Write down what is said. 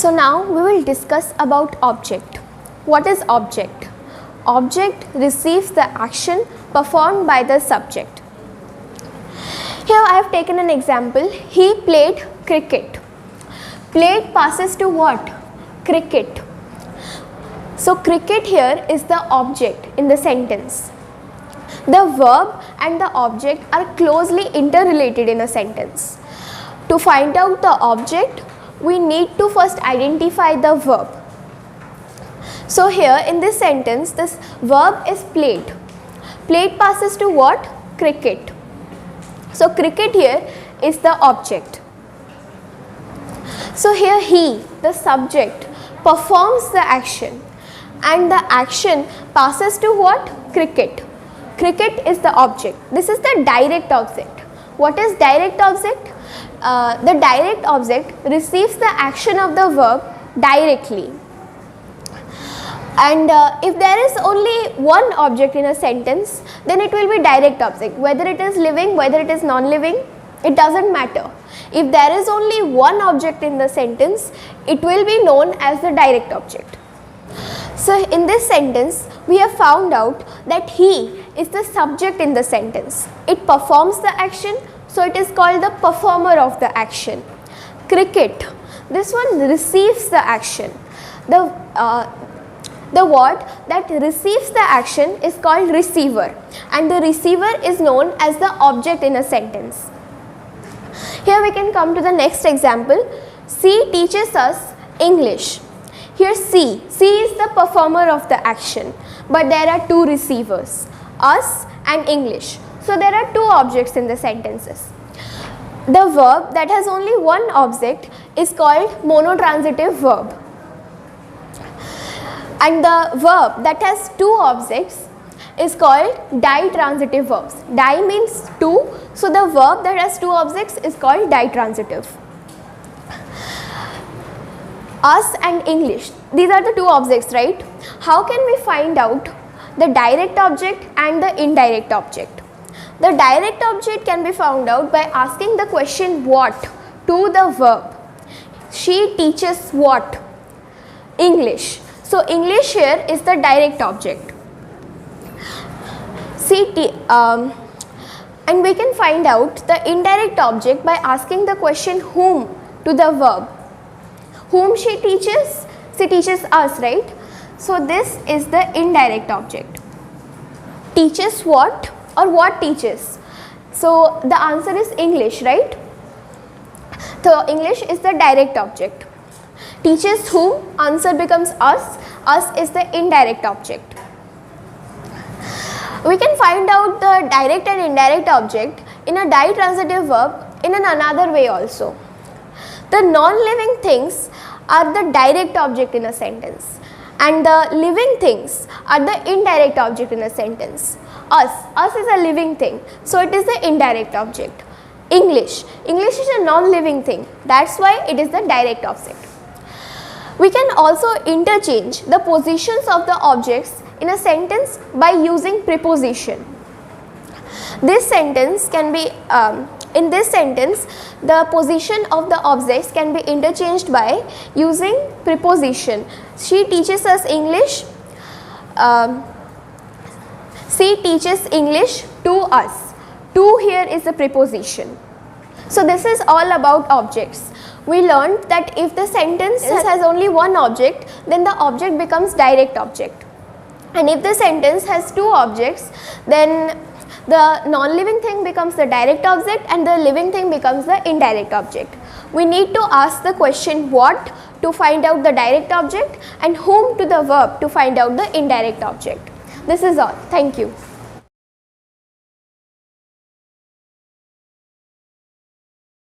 So now we will discuss about object. What is object? Object receives the action performed by the subject. Here I have taken an example. He played cricket. Played passes to what? Cricket. So cricket here is the object in the sentence. The verb and the object are closely interrelated in a sentence. To find out the object, we need to first identify the verb. So here in this sentence, this verb is played. Played passes to what? Cricket. So cricket here is the object. So here he, the subject, performs the action and the action passes to what? Cricket. Cricket is the object. This is the direct object. What is direct object? The direct object receives the action of the verb directly. And if there is only one object in a sentence, then it will be direct object. Whether it is living, whether it is non-living, it doesn't matter. If there is only one object in the sentence, it will be known as the direct object. So in this sentence, we have found out that he is the subject in the sentence. It performs the action, so it is called the performer of the action. Cricket, this one receives the action. The word that receives the action is called receiver, and the receiver is known as the object in a sentence. Here we can come to the next example. C teaches us English. Here C is the performer of the action, but there are two receivers, us and English. So there are two objects in the sentences. The verb that has only one object is called monotransitive verb, and the verb that has two objects is called ditransitive verbs. Di means two, so the verb that has two objects is called ditransitive. Us and English, these are the two objects, right? How can we find out the direct object and the indirect object? The direct object can be found out by asking the question what to the verb. She teaches what? English. So English here is the direct object. And we can find out the indirect object by asking the question whom to the verb. Whom she teaches? She teaches us, right? So this is the indirect object. Teaches what or what teaches? So the answer is English, right? So English is the direct object. Teaches whom? Answer becomes us. Us is the indirect object. We can find out the direct and indirect object in a ditransitive verb in another way also. The non-living things are the direct object in a sentence, and the living things are the indirect object in a sentence. Us is a living thing, so it is the indirect object. English is a non-living thing, that's why it is the direct object. We can also interchange the positions of the objects in a sentence by using preposition. This sentence can be in this sentence, the position of the objects can be interchanged by using preposition. She teaches us English. She teaches English to us. To here is the preposition. So this is all about objects. We learned that if the sentence has only one object, then the object becomes direct object. And if the sentence has two objects, then the non-living thing becomes the direct object and the living thing becomes the indirect object. We need to ask the question what to find out the direct object and whom to the verb to find out the indirect object. This is all. Thank you.